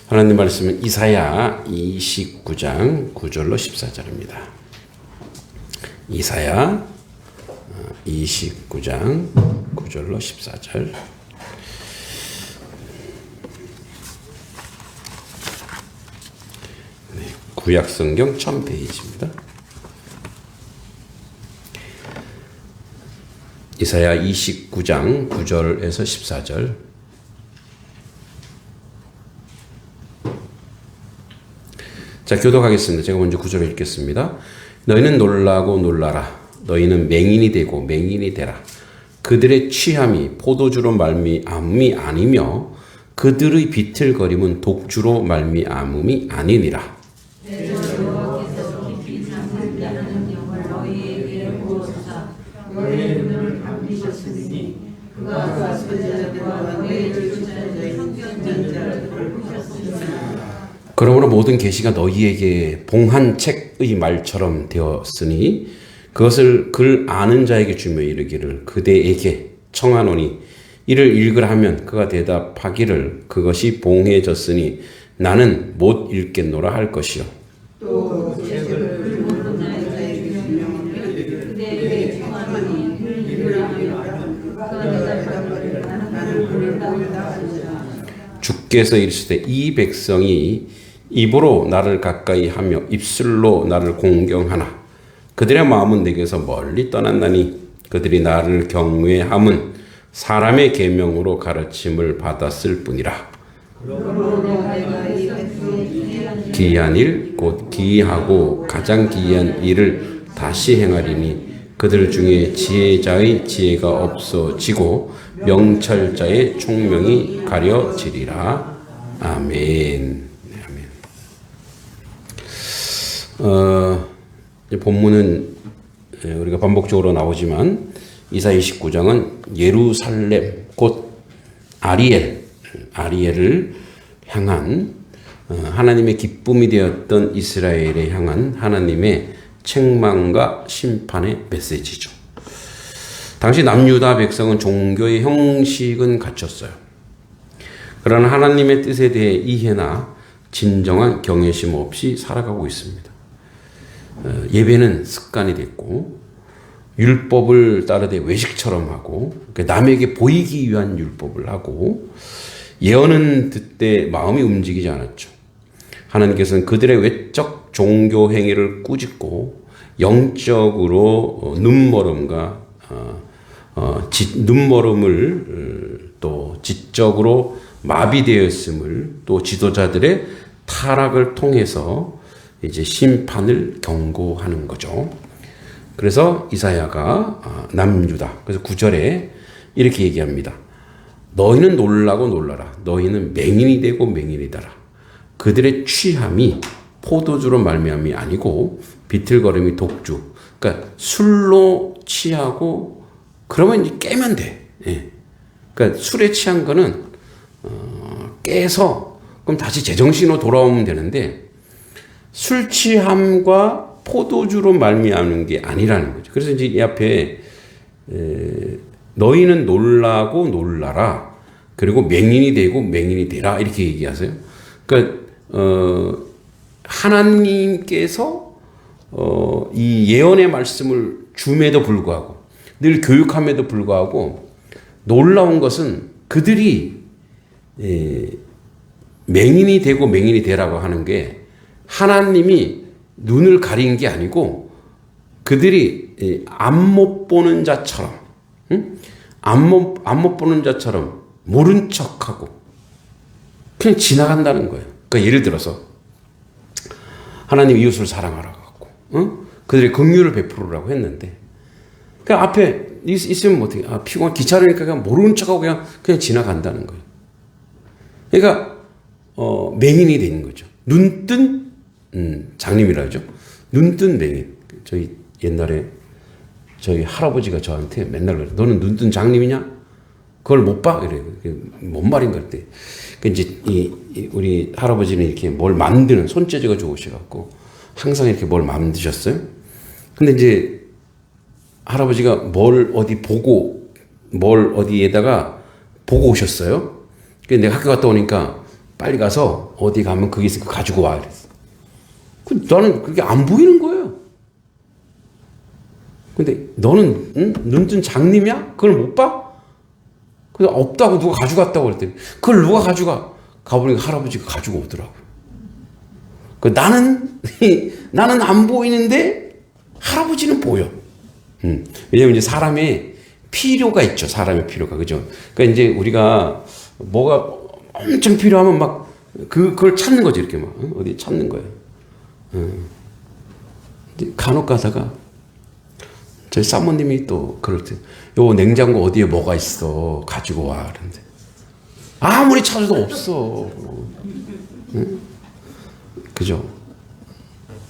하나님 말씀은 이사야 29장 9절로 14절입니다. 이사야 29장 9절로 14절. 구약성경 1000페이지입니다. 이사야 29장 9절에서 14절. 자, 교독하겠습니다. 제가 먼저 9절을 읽겠습니다. 너희는 놀라고 놀라라. 너희는 맹인이 되고 맹인이 되라. 그들의 취함이 포도주로 말미암음이 아니며 그들의 비틀거림은 독주로 말미암음이 아니니라. 그러므로 모든 계시가 너희에게 봉한 책의 말처럼 되었으니 그것을 글 아는 자에게 주며 이르기를 그대에게 청하노니 이를 읽으라 하면 그가 대답하기를 그것이 봉해졌으니 나는 못 읽겠노라 할 것이요. 또 책을 글 모르는 자에게 주며 그대에게 청하노니 이를 읽으라 하면 그가 대답하기를 나는 모른다고 하시라. 주께서 이르시되 이 백성이 입으로 나를 가까이 하며 입술로 나를 공경하나 그들의 마음은 내게서 멀리 떠났나니 그들이 나를 경외함은 사람의 계명으로 가르침을 받았을 뿐이라. 기이한 일 곧 기이하고 가장 기이한 일을 다시 행하리니 그들 중에 지혜자의 지혜가 없어지고 명철자의 총명이 가려지리라. 아멘. 본문은 우리가 반복적으로 나오지만 이사야 29장은 예루살렘 곧 아리엘을 향한 하나님의 기쁨이 되었던 이스라엘에 향한 하나님의 책망과 심판의 메시지죠. 당시 남유다 백성은 종교의 형식은 갖췄어요. 그러나 하나님의 뜻에 대해 이해나 진정한 경외심 없이 살아가고 있습니다. 예배는 습관이 됐고 율법을 따르되 외식처럼 하고 남에게 보이기 위한 율법을 하고 예언은 듣되 마음이 움직이지 않았죠. 하나님께서는 그들의 외적 종교 행위를 꾸짖고 영적으로 눈머름을 또 지적으로 마비되었음을 또 지도자들의 타락을 통해서 이제 심판을 경고하는 거죠. 그래서 이사야가 남유다. 그래서 9절에 이렇게 얘기합니다. 너희는 놀라고 놀라라. 너희는 맹인이 되고 맹인이 되라. 그들의 취함이 포도주로 말미암이 아니고 비틀거림이 독주. 그러니까 술로 취하고 그러면 이제 깨면 돼. 예. 그러니까 술에 취한 거는 깨서 그럼 다시 제정신으로 돌아오면 되는데 술 취함과 포도주로 말미암는 게 아니라는 거죠. 그래서 이제 이 앞에 너희는 놀라고 놀라라. 그리고 맹인이 되고 맹인이 되라 이렇게 얘기하세요. 그러니까 하나님께서 이 예언의 말씀을 줌에도 불구하고 늘 교육함에도 불구하고 놀라운 것은 그들이 맹인이 되고 맹인이 되라고 하는 게 하나님이 눈을 가린 게 아니고 그들이 안 못 보는 자처럼 안 못 보는 자처럼 모른 척하고 그냥 지나간다는 거예요. 그러니까 예를 들어서 하나님 이웃을 사랑하라고 하고 그들의 긍휼을 베풀으라고 했는데 그냥 앞에 있으면 어떻게 피곤한 귀찮으니까 그냥 모르는 척하고 그냥 지나간다는 거예요. 그러니까 맹인이 되는 거죠. 눈뜬 장님이라 하죠. 눈뜬 맹인. 저희 옛날에 저희 할아버지가 저한테 맨날 그래요. 너는 눈뜬 장님이냐? 그걸 못 봐? 이래요. 뭔 말인가 그때. 이제 우리 할아버지는 이렇게 뭘 만드는 손재주가 좋으셔갖고 항상 이렇게 뭘 만드셨어요. 근데 이제 할아버지가 뭘 어디 보고 뭘 어디에다가 보고 오셨어요. 그래서 내가 학교 갔다 오니까 빨리 가서 어디 가면 그게 있으니까 가지고 와. 그랬어. 나는 그게 안 보이는 거예요. 근데 너는 눈뜬 장님이야? 그걸 못 봐? 그래서 없다고 누가 가져갔다고 그랬더니 그걸 누가 가져가? 가보니까 할아버지가 가지고 오더라고요. 나는 안 보이는데 할아버지는 보여. 왜냐면 이제 사람의 필요가 있죠. 사람의 필요가. 그죠? 그러니까 이제 우리가 뭐가 엄청 필요하면 막 그걸 찾는 거죠. 이렇게 막. 어디 찾는 거예요. 간혹 가다가 저희 사모님이 또 그럴 때, 요 냉장고 어디에 뭐가 있어. 가지고 와. 그런데 아무리 찾아도 없어. 응? 그죠?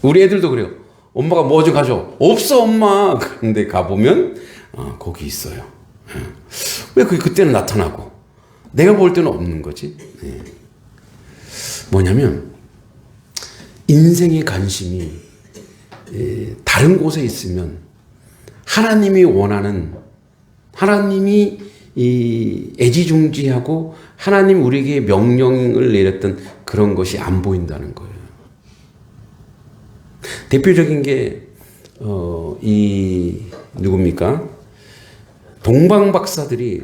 우리 애들도 그래요. 엄마가 뭐 좀 가져. 없어, 엄마. 그런데 가보면, 거기 있어요. 왜 그때는 나타나고, 내가 볼 때는 없는 거지? 네. 뭐냐면, 인생의 관심이 다른 곳에 있으면, 하나님이 원하는, 하나님이 애지중지하고, 하나님 우리에게 명령을 내렸던 그런 것이 안 보인다는 거예요. 대표적인 게 누굽니까? 동방 박사들이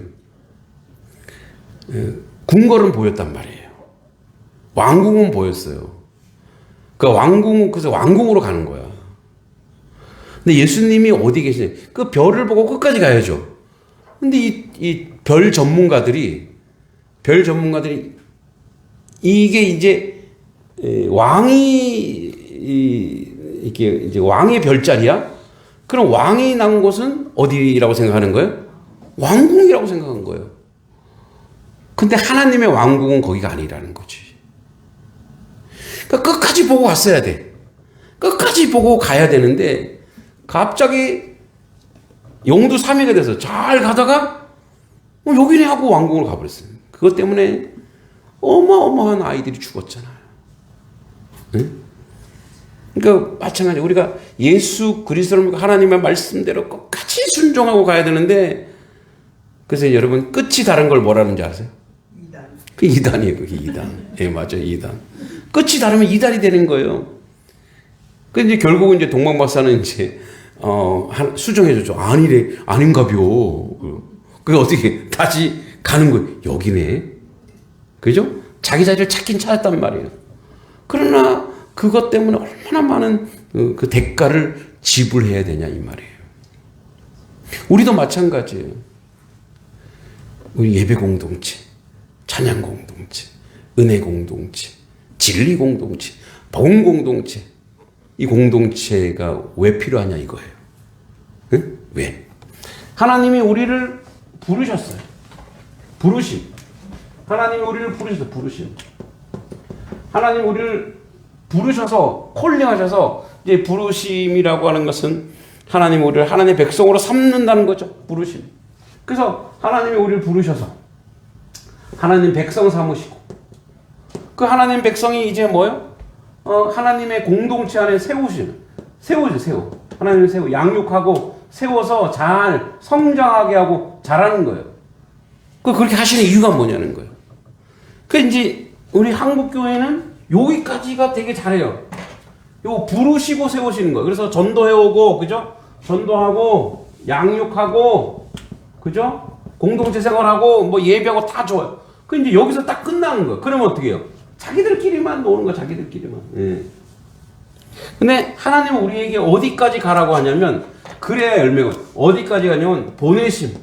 궁궐은 보였단 말이에요. 왕궁은 보였어요. 그래서 왕궁으로 가는 거야. 근데 예수님이 어디 계시냐? 그 별을 보고 끝까지 가야죠. 근데 이 별 전문가들이 이게 이제 왕이 이게 이제 왕의 별자리야? 그럼 왕이 난 곳은 어디라고 생각하는 거예요? 왕궁이라고 생각한 거예요. 근데 하나님의 왕궁은 거기가 아니라는 거지. 그러니까 끝까지 보고 갔어야 돼. 끝까지 보고 가야 되는데 갑자기 용두사미가 돼서 잘 가다가 여기네 하고 왕궁으로 가버렸어요. 그것 때문에 어마어마한 아이들이 죽었잖아요. 응? 그러니까 마찬가지로 우리가 예수 그리스도를 하나님의 말씀대로 끝까지 순종하고 가야 되는데, 그래서 여러분 끝이 다른 걸 뭐라는지 아세요? 이단. 그 이단이에요. 그게 이단. 예, 맞아요. 이단. 끝이 다르면 이단이 되는 거예요. 근데 이제 결국은 이제 동방 박사는 이제 수정해줬죠. 아니래, 아닌가벼. 그게 어떻게 다시 가는 거예요. 여기네. 그죠? 자기 자리를 찾긴 찾았단 말이에요. 그러나 그것 때문에 얼마나 많은 그 대가를 지불해야 되냐 이 말이에요. 우리도 마찬가지예요. 우리 예배 공동체, 찬양 공동체, 은혜 공동체, 진리 공동체, 복음 공동체. 이 공동체가 왜 필요하냐 이거예요. 응? 왜? 하나님이 우리를 부르셨어요. 부르심. 하나님이 우리를 부르셨어요. 부르심. 하나님 우리를 부르셔서 콜링하셔서, 이제 부르심이라고 하는 것은 하나님 우리를 하나님의 백성으로 삼는다는 거죠. 부르심. 그래서 하나님이 우리를 부르셔서 하나님 백성 삼으시고, 그 하나님 백성이 이제 뭐요? 하나님의 공동체 안에 세우죠. 하나님을 세우, 양육하고 세워서 잘 성장하게 하고 자라는 거예요. 그렇게 하시는 이유가 뭐냐는 거예요. 그 이제 우리 한국 교회는 여기까지가 되게 잘해요. 요 부르시고 세우시는 거예요. 그래서 전도해오고, 그죠? 전도하고, 양육하고, 그죠? 공동체 생활하고, 뭐 예배하고 다 좋아요. 그 이제 여기서 딱 끝나는 거예요. 그러면 어떻게 해요? 자기들끼리만 노는 거, 자기들끼리만. 예. 근데 하나님은 우리에게 어디까지 가라고 하냐면, 그래야 열매가, 어디까지 가냐면, 보내심.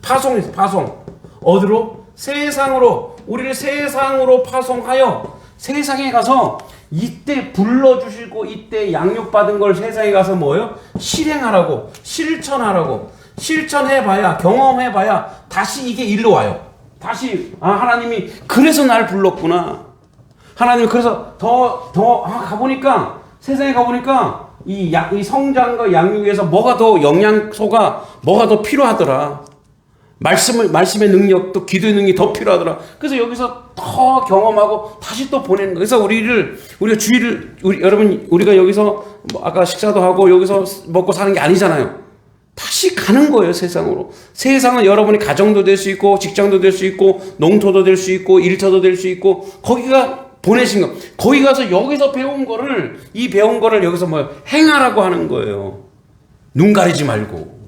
파송. 어디로? 세상으로. 우리를 세상으로 파송하여 세상에 가서 이때 불러주시고 이때 양육받은 걸 세상에 가서 뭐예요? 실행하라고, 실천하라고. 실천해봐야, 경험해봐야 다시 이게 일로 와요. 다시 하나님이 그래서 날 불렀구나. 하나님이 그래서 가보니까, 세상에 가보니까 이 성장과 양육에서 뭐가 더, 영양소가 뭐가 더 필요하더라. 말씀의 능력도, 기도의 능력이 더 필요하더라. 그래서 여기서 더 경험하고 다시 또 보내는 거예요. 그래서 우리가 주일을, 여러분, 우리가 여기서 아까 식사도 하고 여기서 먹고 사는 게 아니잖아요. 다시 가는 거예요, 세상으로. 세상은 여러분이 가정도 될 수 있고, 직장도 될 수 있고, 농토도 될 수 있고, 일터도 될 수 있고, 거기가 보내신 거. 거기 가서 여기서 배운 거를, 이 배운 거를 여기서 행하라고 하는 거예요. 눈 가리지 말고.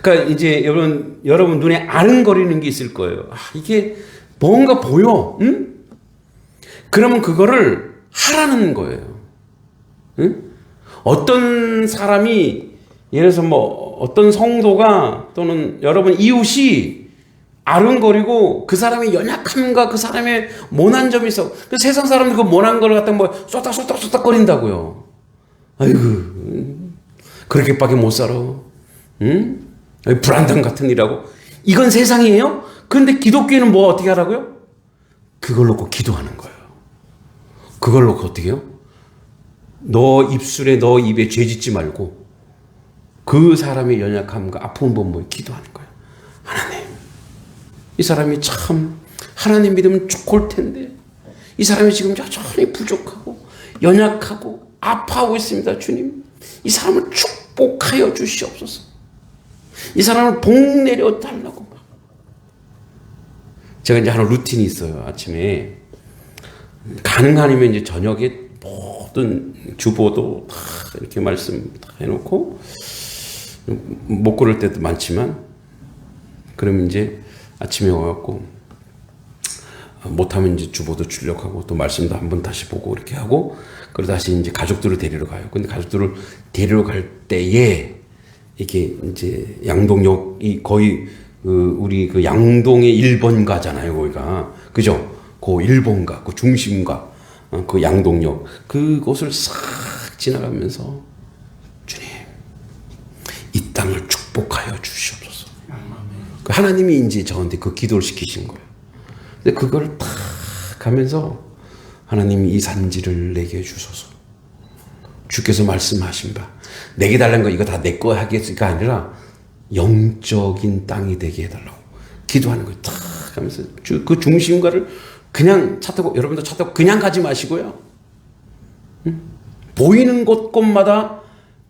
그러니까 이제 여러분 눈에 아른거리는 게 있을 거예요. 이게 뭔가 보여. 응? 그러면 그거를 하라는 거예요. 응? 어떤 사람이 예를 들어서 어떤 성도가 또는 여러분 이웃이 아른거리고 그 사람의 연약함과 그 사람의 모난 점이 있어. 그 세상 사람들 그 모난 걸 갖다 쏟닥거린다고요. 아이고, 그렇게밖에 못 살아. 응? 불안당 같은 일하고. 이건 세상이에요? 그런데 기독교는 어떻게 하라고요? 그걸 놓고 기도하는 거예요. 그걸 놓고 어떻게 해요? 너 입술에 너 입에 죄 짓지 말고 그 사람의 연약함과 아픔 보면 기도하는 거예요. 하나님, 이 사람이 참 하나님 믿으면 좋을 텐데 이 사람이 지금 여전히 부족하고 연약하고 아파하고 있습니다. 주님, 이 사람을 축복하여 주시옵소서. 이 사람을 복 내려 달라고. 제가 이제 하는 루틴이 있어요. 아침에 가능하면 이제 저녁에 모든 주보도 다 이렇게 말씀 다 해놓고, 못 고를 때도 많지만, 그러면 이제 아침에 와갖고 못하면 이제 주보도 출력하고 또 말씀도 한번 다시 보고 이렇게 하고, 그러다 다시 이제 가족들을 데리러 가요. 근데 가족들을 데리러 갈 때에 이게 이제 양동역이 거의 우리 그 양동의 1번가잖아요, 거기가. 그죠? 그 1번가, 그 중심가, 그 양동역. 그곳을 싹 지나가면서 주님, 이 땅을 축복하여 주시옵소서. 그 하나님이 이제 저한테 그 기도를 시키신 거예요. 근데 그걸 딱 가면서 하나님이 이 산지를 내게 주소서. 주께서 말씀하신 바, 내게 달라는 거 이거 다 내 거 하겠으니까 아니라 영적인 땅이 되게 해달라고 기도하는 거예요. 탁 하면서 그 중심가를 그냥 차 타고, 여러분도 차 타고 그냥 가지 마시고요. 응? 보이는 곳마다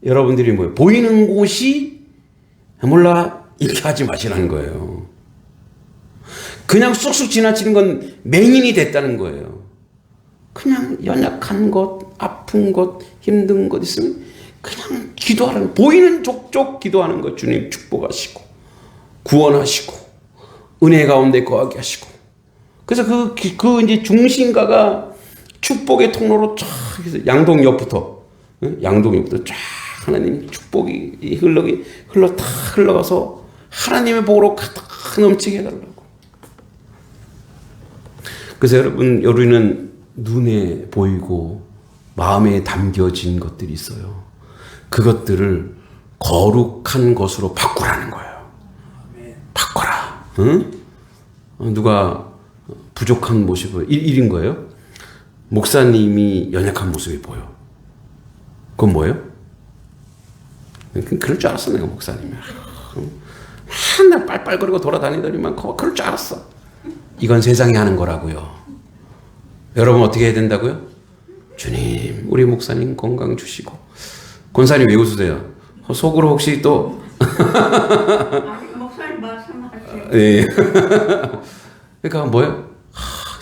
여러분들이 보이는 곳이 몰라 이렇게 하지 마시라는 거예요. 그냥 쑥쑥 지나치는 건 맹인이 됐다는 거예요. 그냥 연약한 것, 아픈 것, 힘든 것 있으면 그냥 기도하라는, 보이는 족족 기도하는 것. 주님 축복하시고 구원하시고 은혜 가운데 거하게 하시고. 그래서 그 이제 중심가가 축복의 통로로 쫙 양동역부터 쫙 하나님 축복이 흘러가서 하나님의 복으로 가득 넘치게 해달라고. 그래서 여러분, 우리는 눈에 보이고 마음에 담겨진 것들이 있어요. 그것들을 거룩한 것으로 바꾸라는 거예요. 바꿔라. 응? 누가 부족한 모습을 일인 거예요? 목사님이 연약한 모습이 보여. 그건 뭐예요? 그럴 줄 알았어, 내가 목사님이. 맨날 빨빨거리고 돌아다니더니만 그럴 줄 알았어. 이건 세상이 하는 거라고요. 여러분 어떻게 해야 된다고요? 주님, 우리 목사님 건강 주시고. 권사님 왜 웃으세요? 속으로 혹시 또 목사님 말씀하세요. 네. 그러니까 뭐예요?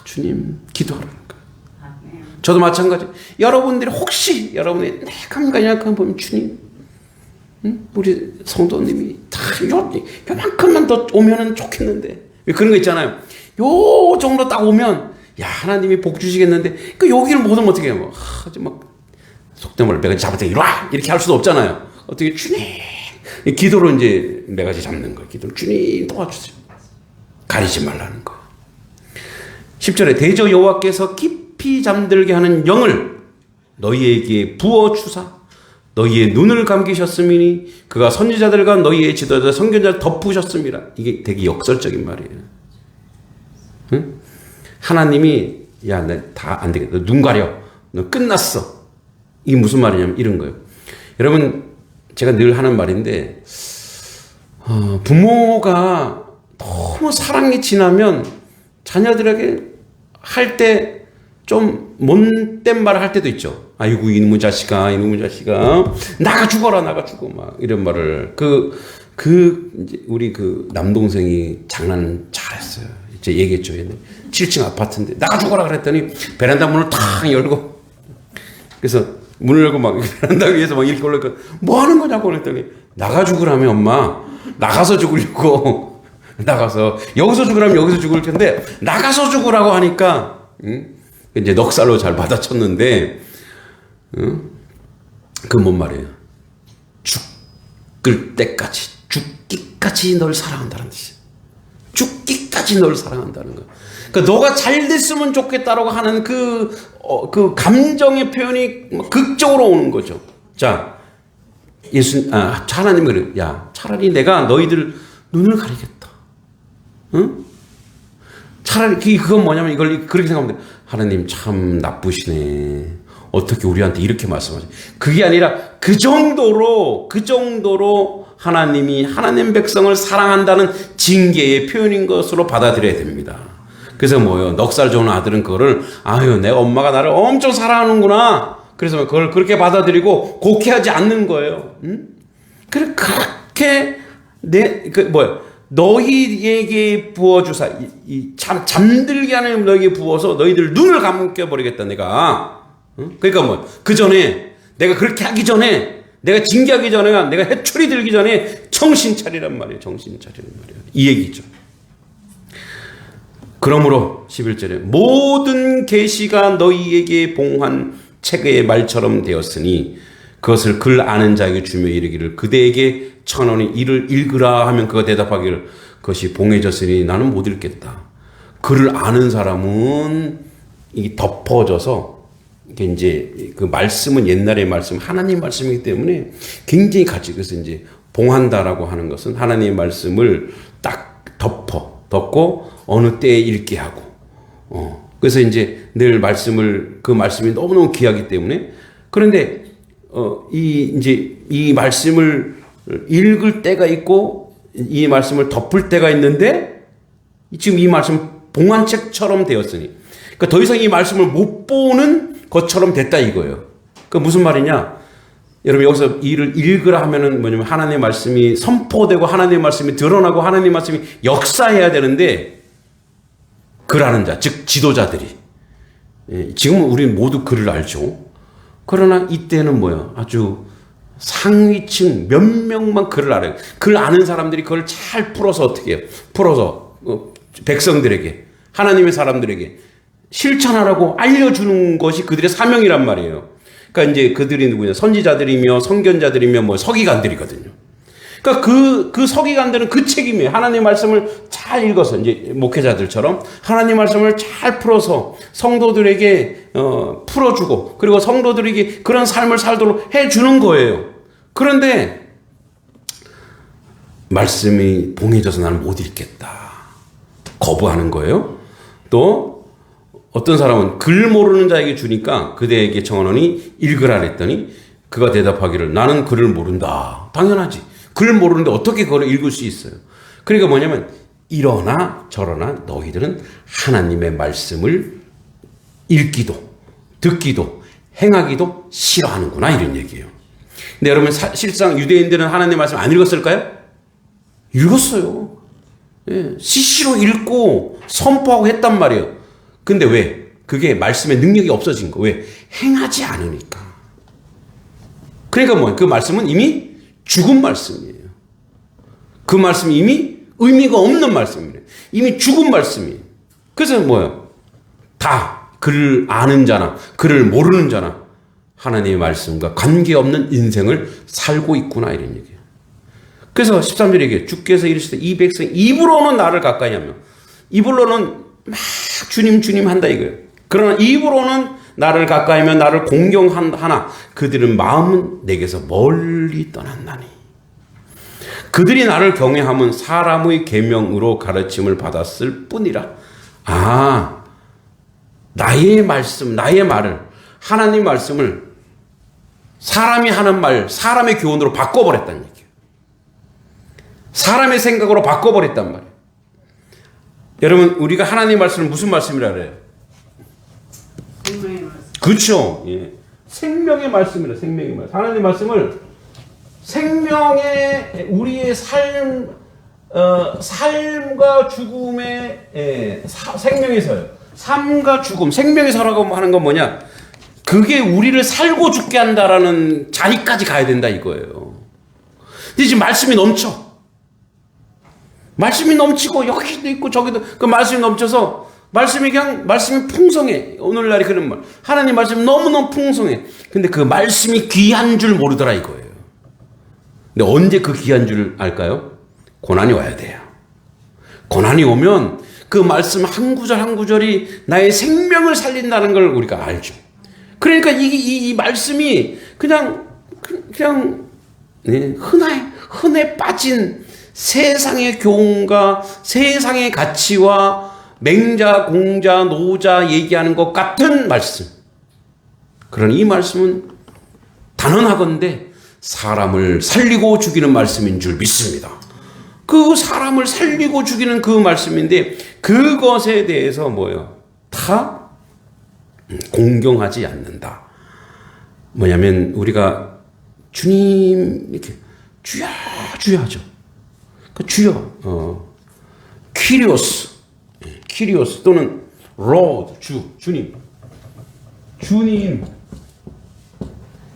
주님 기도하라는 거예요. 저도 마찬가지. 여러분들이 혹시 여러분의 내가 약한 보면 주님, 우리 성도님이 다 요만큼만 더 오면은 좋겠는데. 그런 거 있잖아요. 요 정도 딱 오면 야, 하나님이 복 주시겠는데, 그 여기를 못 오면 어떻게 해요? 속된 말로 매가지 잡을 때 이리 와! 이렇게 할 수도 없잖아요. 어떻게 주님, 기도로 이제 매가지 잡는 거예요. 기도로 주님 도와주세요. 가리지 말라는 거. 10절에 대저 여호와께서 깊이 잠들게 하는 영을 너희에게 부어주사 너희의 눈을 감기셨음이니 그가 선지자들과 너희의 지도자 선견자를 덮으셨음이라. 이게 되게 역설적인 말이에요. 응? 하나님이 야, 나 다 안 되겠다. 너 눈 가려. 너 끝났어. 이게 무슨 말이냐면 이런 거예요. 여러분, 제가 늘 하는 말인데, 부모가 너무 사랑이 진하면 자녀들에게 할 때 좀 못된 말을 할 때도 있죠. 아이고 이놈의 자식아, 이놈의 자식아, 나가 죽어라, 나가 죽어, 막 이런 말을 이제 우리 그 남동생이 장난 잘했어요. 이제 얘기했죠. 7층 아파트인데 나가 죽어라 그랬더니 베란다 문을 탁 열고, 그래서 문을 열고 막 베란다 위에서 막 이렇게 올라니까 뭐 하는 거냐고 그랬더니 나가 죽으라며 엄마, 나가서 죽으려고. 나가서 여기서 죽으라면 여기서 죽을 텐데 나가서 죽으라고 하니까 이제 넉살로 잘 받아쳤는데, 그 뭔 말이에요? 죽을 때까지, 죽기까지 널 사랑한다는 뜻이에요. 죽기까지 널 사랑한다는 거. 그러니까 너가 잘 됐으면 좋겠다라고 하는 그 감정의 표현이 극적으로 오는 거죠. 자, 하나님이 그래요. 야, 차라리 내가 너희들 눈을 가리겠다. 응? 차라리 그건 뭐냐면 이걸 그렇게 생각하면 돼. 하나님 참 나쁘시네. 어떻게 우리한테 이렇게 말씀하지? 그게 아니라 그 정도로 하나님이 하나님 백성을 사랑한다는 징계의 표현인 것으로 받아들여야 됩니다. 그래서 뭐요? 넉살 좋은 아들은 그거를 아유 내 엄마가 나를 엄청 사랑하는구나. 그래서 그걸 그렇게 받아들이고 곡해하지 않는 거예요. 응? 그렇게 너희에게 부어주사 잠들게 하는 너희에게 부어서 너희들 눈을 감겨버리겠다 내가. 그러니까 그 전에 내가 그렇게 하기 전에, 내가 징계하기 전에, 내가 해초리 들기 전에 정신 차리란 말이에요. 정신 차리란 말이에요. 이 얘기죠. 그러므로 11절에 모든 계시가 너희에게 봉한 책의 말처럼 되었으니 그것을 글 아는 자에게 주며 이르기를 그대에게 1,000원이 이를 읽으라 하면 그가 대답하기를 그것이 봉해졌으니 나는 못 읽겠다. 글을 아는 사람은 이게 덮어져서 이게 이제 그 말씀은 옛날의 말씀, 하나님 말씀이기 때문에 굉장히 그래서 이제 봉한다라고 하는 것은 하나님의 말씀을 딱 덮고 어느 때에 읽게 하고, 그래서 이제 늘 그 말씀이 너무너무 귀하기 때문에, 그런데 이 말씀을 읽을 때가 있고 이 말씀을 덮을 때가 있는데 지금 이 말씀 봉한책처럼 되었으니, 그러니까 더 이상 이 말씀을 못 보는 것처럼 됐다 이거예요. 그 무슨 말이냐? 여러분 여기서 이를 읽으라 하면은 뭐냐면 하나님의 말씀이 선포되고 하나님의 말씀이 드러나고 하나님의 말씀이 역사해야 되는데, 글하는 자, 즉 지도자들이, 지금은 우리는 모두 글을 알죠. 그러나 이때는 뭐야? 아주 상위층 몇 명만 글을 알아요. 글 아는 사람들이 그걸 잘 풀어서 어떻게 해요? 풀어서 백성들에게, 하나님의 사람들에게 실천하라고 알려주는 것이 그들의 사명이란 말이에요. 그러니까 이제 그들이 누구냐? 선지자들이며 선견자들이며 서기관들이거든요. 그러니까 그 서기관들은 그 책임이에요. 하나님의 말씀을 잘 읽어서 이제 목회자들처럼 하나님의 말씀을 잘 풀어서 성도들에게 풀어주고, 그리고 성도들에게 그런 삶을 살도록 해주는 거예요. 그런데 말씀이 봉해져서 나는 못 읽겠다. 거부하는 거예요. 또 어떤 사람은 글 모르는 자에게 주니까 그대에게 1,000원이 읽으라 그랬더니 그가 대답하기를 나는 글을 모른다. 당연하지. 글 모르는데 어떻게 그걸 읽을 수 있어요? 그러니까 뭐냐면 이러나 저러나 너희들은 하나님의 말씀을 읽기도 듣기도 행하기도 싫어하는구나, 이런 얘기예요. 근데 여러분 실상 유대인들은 하나님의 말씀 안 읽었을까요? 읽었어요. 예, CC로 읽고 선포하고 했단 말이에요. 근데 왜? 그게 말씀의 능력이 없어진 거. 왜? 행하지 않으니까. 그러니까 그 말씀은 이미 죽은 말씀이에요. 그 말씀이 이미 의미가 없는 말씀이에요. 이미 죽은 말씀이에요. 그래서 다 글을 아는 자나 글을 모르는 자나 하나님의 말씀과 관계없는 인생을 살고 있구나, 이런 얘기예요. 그래서 13절에 얘기해요. 주께서 이르시되 이 백성 입으로는 나를 가까이 하며, 입으로는 막 주님 한다 이거예요. 그러나 입으로는 나를 가까이 하며 나를 공경하나 그들은 마음은 내게서 멀리 떠났나니. 그들이 나를 경외함은 사람의 계명으로 가르침을 받았을 뿐이라. 나의 말씀, 나의 말을, 하나님 말씀을 사람이 하는 말, 사람의 교훈으로 바꿔버렸다는 얘기예요. 사람의 생각으로 바꿔버렸단 말이에요. 여러분, 우리가 하나님 말씀을 무슨 말씀이라 그래요? 생명의 말씀. 그렇죠. 예. 생명의 말씀이라 생명의 말씀. 하나님의 말씀을 생명의 우리의 삶과 죽음의 생명에서요. 삶과 죽음, 생명에서라고 하는 건 뭐냐? 그게 우리를 살고 죽게 한다라는 자리까지 가야 된다 이거예요. 근데 지금 말씀이 넘쳐. 말씀이 넘치고 여기도 있고 저기도 그 말씀이 넘쳐서 말씀이 풍성해. 오늘날이 그런 말. 하나님 말씀이 너무너무 풍성해. 근데 그 말씀이 귀한 줄 모르더라 이거예요. 근데 언제 그 귀한 줄 알까요? 고난이 와야 돼요. 고난이 오면 그 말씀 한 구절 한 구절이 나의 생명을 살린다는 걸 우리가 알죠. 그러니까 이 말씀이 그냥 흔해 빠진 세상의 교훈과 세상의 가치와 맹자, 공자, 노자 얘기하는 것 같은 말씀. 그러나 이 말씀은 단언하건대 사람을 살리고 죽이는 말씀인 줄 믿습니다. 그 사람을 살리고 죽이는 그 말씀인데 그것에 대해서 뭐예요? 다 공경하지 않는다. 뭐냐면 우리가 주님 이렇게 주여 주여 하죠. 그 주여 키리오스 또는 로드 주님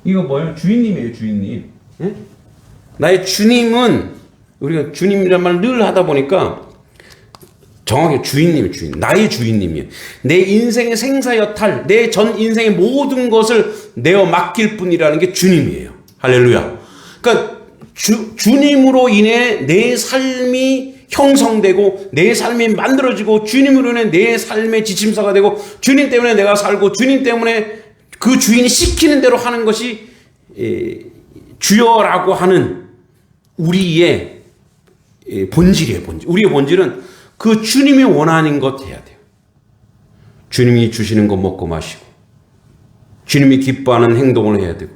이거 뭐예요? 주인님이에요. 주인님. 예? 나의 주님은 우리가 주님이란 말을 늘 하다 보니까 정확히 주인님이 나의 주인님이에요. 내 인생의 생사여탈, 내 전 인생의 모든 것을 내어 맡길 뿐이라는 게 주님이에요. 할렐루야. 그러니까 주님으로 인해 내 삶이 형성되고 내 삶이 만들어지고 주님으로 인해 내 삶의 지침서가 되고 주님 때문에 내가 살고 주님 때문에 그 주인이 시키는 대로 하는 것이 주여라고 하는 우리의 본질이에요. 우리의 본질은 그 주님이 원하는 것 해야 돼요. 주님이 주시는 거 먹고 마시고 주님이 기뻐하는 행동을 해야 되고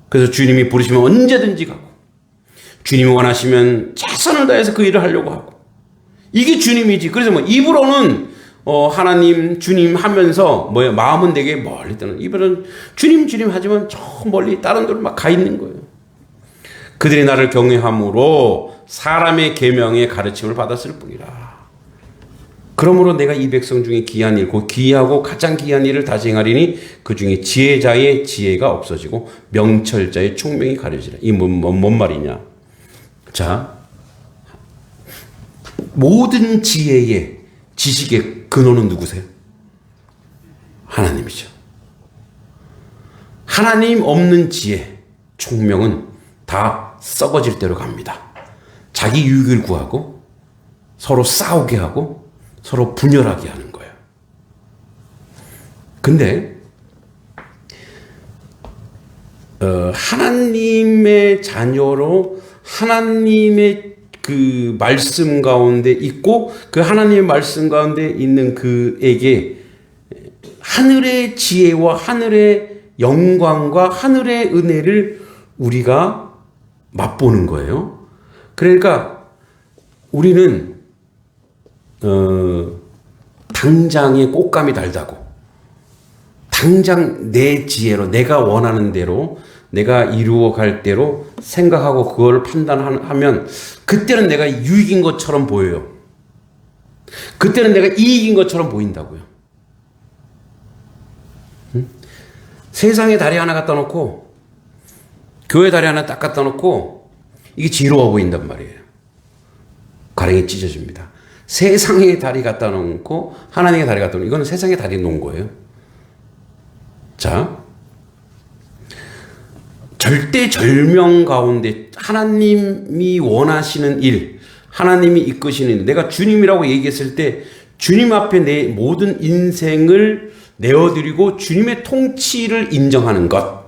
그래서 주님이 부르시면 언제든지 가고 주님이 원하시면 최선을 다해서 그 일을 하려고 하고 이게 주님이지. 그래서 뭐 입으로는 하나님 주님 하면서 마음은 되게 멀리 떠는 입으로는 주님 하지만 저 멀리 다른 데로 막 가 있는 거예요. 그들이 나를 경외함으로 사람의 계명의 가르침을 받았을 뿐이라. 그러므로 내가 이 백성 중에 귀한 일, 곧 귀하고 가장 귀한 일을 다시 행하리니 그 중에 지혜자의 지혜가 없어지고 명철자의 총명이 가려지라. 이 뭔 말이냐? 자, 모든 지혜의 지식의 근원은 누구세요? 하나님이죠. 하나님 없는 지혜, 총명은 다 썩어질 대로 갑니다. 자기 유익을 구하고 서로 싸우게 하고 서로 분열하게 하는 거예요. 근데 하나님의 자녀로 하나님의 그 말씀 가운데 있고 그 하나님의 말씀 가운데 있는 그에게 하늘의 지혜와 하늘의 영광과 하늘의 은혜를 우리가 맛보는 거예요. 그러니까 우리는 당장에 꽃감이 달다고 당장 내 지혜로 내가 원하는 대로 내가 이루어갈 대로 생각하고 그걸 판단하면 그때는 내가 유익인 것처럼 보여요. 그때는 내가 이익인 것처럼 보인다고요. 응? 세상에 다리 하나 갖다 놓고 교회 다리 하나 딱 갖다 놓고 이게 지루해 보인단 말이에요. 가랭이 찢어집니다. 세상에 다리 갖다 놓고 하나님의 다리 갖다 놓고 이거는 세상에 다리 놓은 거예요. 자, 절대절명 가운데 하나님이 원하시는 일, 하나님이 이끄시는 일, 내가 주님이라고 얘기했을 때 주님 앞에 내 모든 인생을 내어드리고 주님의 통치를 인정하는 것,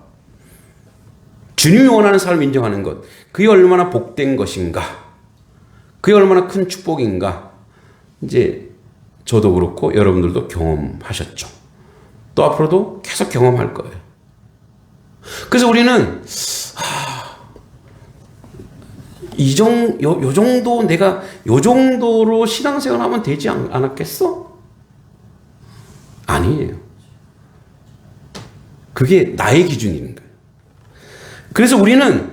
주님이 원하는 삶을 인정하는 것, 그게 얼마나 복된 것인가, 그게 얼마나 큰 축복인가, 이제 저도 그렇고 여러분들도 경험하셨죠. 또 앞으로도 계속 경험할 거예요. 그래서 우리는 요 정도 내가 요 정도로 신앙생활 하면 되지 않았겠어? 아니에요. 그게 나의 기준인 거예요. 그래서 우리는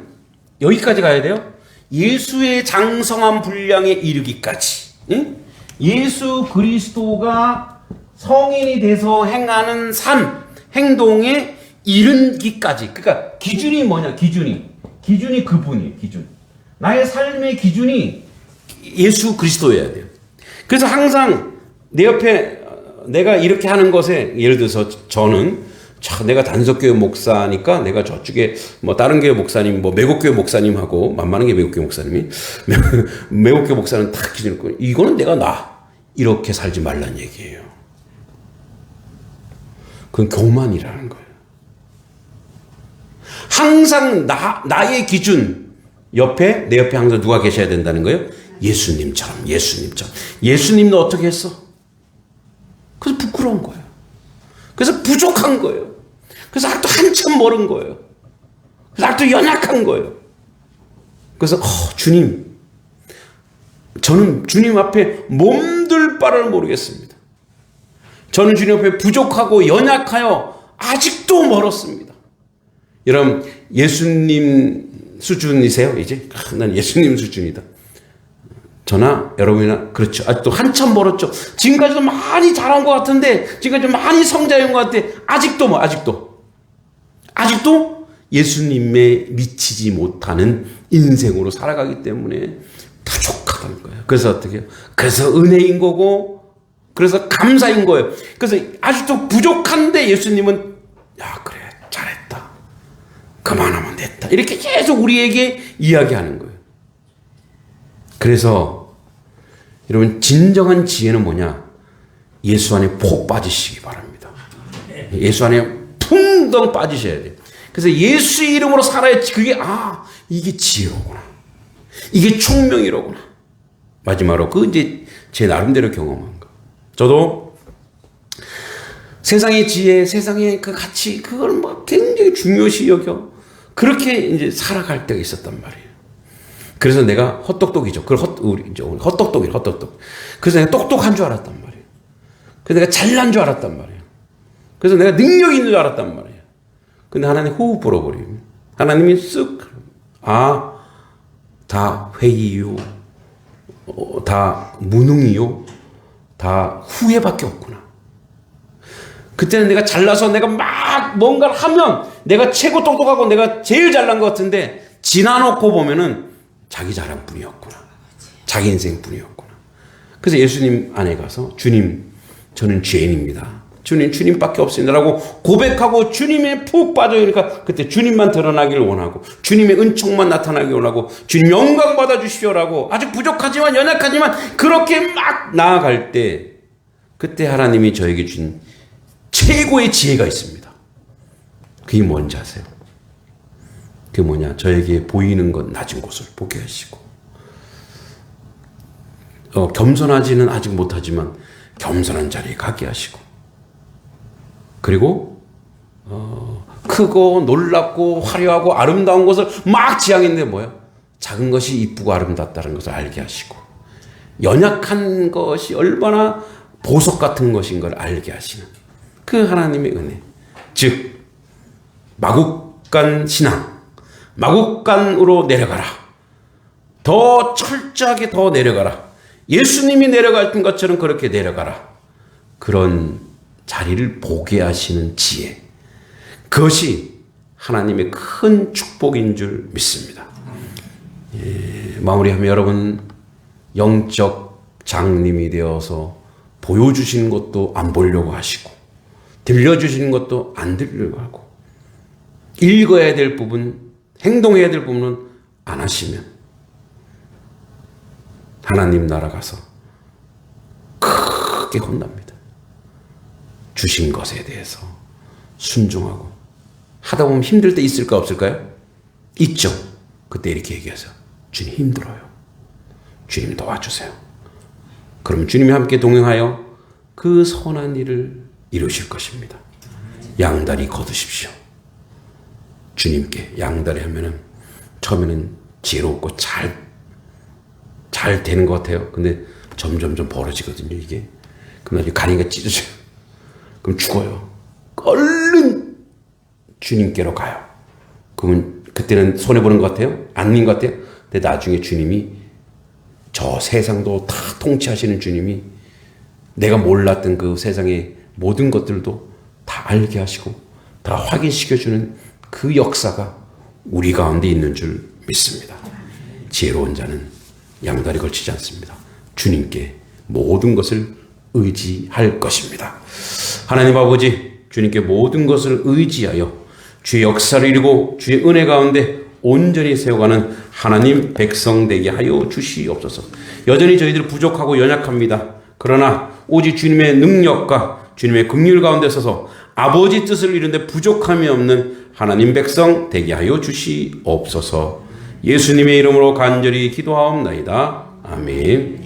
여기까지 가야 돼요. 예수의 장성한 분량에 이르기까지. 응? 예수 그리스도가 성인이 돼서 행하는 삶, 행동에 이르기까지. 그러니까 기준이 뭐냐? 기준이 그분이에요. 기준. 나의 삶의 기준이 예수 그리스도여야 돼요. 그래서 항상 내 옆에 내가 이렇게 하는 것에, 예를 들어서 저는 내가 단석교회 목사니까 내가 저쪽에 뭐 다른 교회 목사님, 뭐 매국교회 목사님하고 만만한 게 매국교회 목사님이 매국교회 목사는 다 기준을 끊고 이거는 내가 이렇게 살지 말란 얘기예요. 그건 교만이라는 거예요. 항상 나의 기준 옆에, 내 옆에 항상 누가 계셔야 된다는 거예요? 예수님처럼. 예수님도 어떻게 했어? 그래서 부끄러운 거예요. 그래서 부족한 거예요. 그래서 아직도 한참 멀은 거예요. 그래서 아직도 연약한 거예요. 그래서 주님, 저는 주님 앞에 몸둘 바를 모르겠습니다. 저는 주님 앞에 부족하고 연약하여 아직도 멀었습니다. 여러분, 예수님 수준이세요? 이제? 난 예수님 수준이다. 저나 여러분이나 그렇죠. 아직도 한참 멀었죠. 지금까지도 많이 잘한 것 같은데, 지금까지 많이 성장한 것 같아. 아직도 예수님에 미치지 못하는 인생으로 살아가기 때문에 부족하다는 거예요. 그래서 어떻게 해요? 그래서 은혜인 거고, 그래서 감사인 거예요. 그래서 아직도 부족한데 예수님은 그래, 잘했다. 그만하면 됐다. 이렇게 계속 우리에게 이야기하는 거예요. 그래서 여러분, 진정한 지혜는 뭐냐? 예수 안에 폭 빠지시기 바랍니다. 예수 안에 풍덩 빠지셔야 돼요. 그래서 예수 이름으로 살아야 그게 이게 지혜로구나. 이게 총명이로구나. 마지막으로 이제 제 나름대로 경험한 거. 저도 세상의 지혜, 세상의 그 가치, 그걸 막 굉장히 중요시 여겨 그렇게 이제 살아갈 때가 있었단 말이에요. 그래서 내가 헛똑똑이죠. 헛똑똑. 그래서 내가 똑똑한 줄 알았단 말이에요. 그래서 내가 잘난 줄 알았단 말이에요. 그래서 내가 능력 있는 줄 알았단 말이에요. 근데 하나님 호흡 불어버리면 하나님이 다 회의요, 다 무능이요, 다 후회밖에 없구나. 그때는 내가 잘나서 내가 막 뭔가를 하면 내가 최고 똑똑하고 내가 제일 잘난 것 같은데 지나놓고 보면은 자기 자랑뿐이었구나. 자기 인생뿐이었구나. 그래서 예수님 안에 가서 주님, 저는 죄인입니다. 주님밖에 없습니다라고 고백하고 주님에 푹 빠져니까 그때 주님만 드러나기를 원하고 주님의 은총만 나타나기를 원하고 주님 영광 받아주십시오라고 아직 부족하지만 연약하지만 그렇게 막 나아갈 때 그때 하나님이 저에게 준 최고의 지혜가 있습니다. 그게 뭔지 아세요? 그게 뭐냐? 저에게 보이는 것 낮은 곳을 보게 하시고 겸손하지는 아직 못하지만 겸손한 자리에 가게 하시고 그리고 크고 놀랍고 화려하고 아름다운 것을 막 지향했는데 뭐야? 작은 것이 이쁘고 아름답다는 것을 알게 하시고 연약한 것이 얼마나 보석 같은 것인 걸 알게 하시는 그 하나님의 은혜. 즉 마국간 신앙, 마국간으로 내려가라. 더 철저하게 더 내려가라. 예수님이 내려갔던 것처럼 그렇게 내려가라. 그런 자리를 보게 하시는 지혜. 그것이 하나님의 큰 축복인 줄 믿습니다. 마무리하면 여러분 영적 장님이 되어서 보여주시는 것도 안 보려고 하시고 들려주시는 것도 안 들으려고 하고 읽어야 될 부분, 행동해야 될 부분은 안 하시면 하나님 나라 가서 크게 혼납니다. 주신 것에 대해서 순종하고 하다 보면 힘들 때 있을까 없을까요? 있죠. 그때 이렇게 얘기하세요. 주님 힘들어요. 주님 도와주세요. 그러면 주님이 함께 동행하여 그 선한 일을 이루실 것입니다. 양다리 걷으십시오. 주님께 양다리 하면은 처음에는 지혜롭고 잘 되는 것 같아요. 근데 점점 벌어지거든요, 이게. 그럼 나중에 가니까 찢어져요. 그럼 죽어요. 얼른 주님께로 가요. 그러면 그때는 손해보는 것 같아요? 아닌 것 같아요? 근데 나중에 주님이 저 세상도 다 통치하시는 주님이 내가 몰랐던 그 세상의 모든 것들도 다 알게 하시고 다 확인시켜주는 그 역사가 우리 가운데 있는 줄 믿습니다. 지혜로운 자는 양다리 걸치지 않습니다. 주님께 모든 것을 의지할 것입니다. 하나님 아버지, 주님께 모든 것을 의지하여 주의 역사를 이루고 주의 은혜 가운데 온전히 세워가는 하나님 백성 되게 하여 주시옵소서. 여전히 저희들 부족하고 연약합니다. 그러나 오직 주님의 능력과 주님의 긍휼 가운데 서서 아버지 뜻을 이루는데 부족함이 없는 하나님 백성 되게 하여 주시옵소서. 예수님의 이름으로 간절히 기도하옵나이다. 아멘.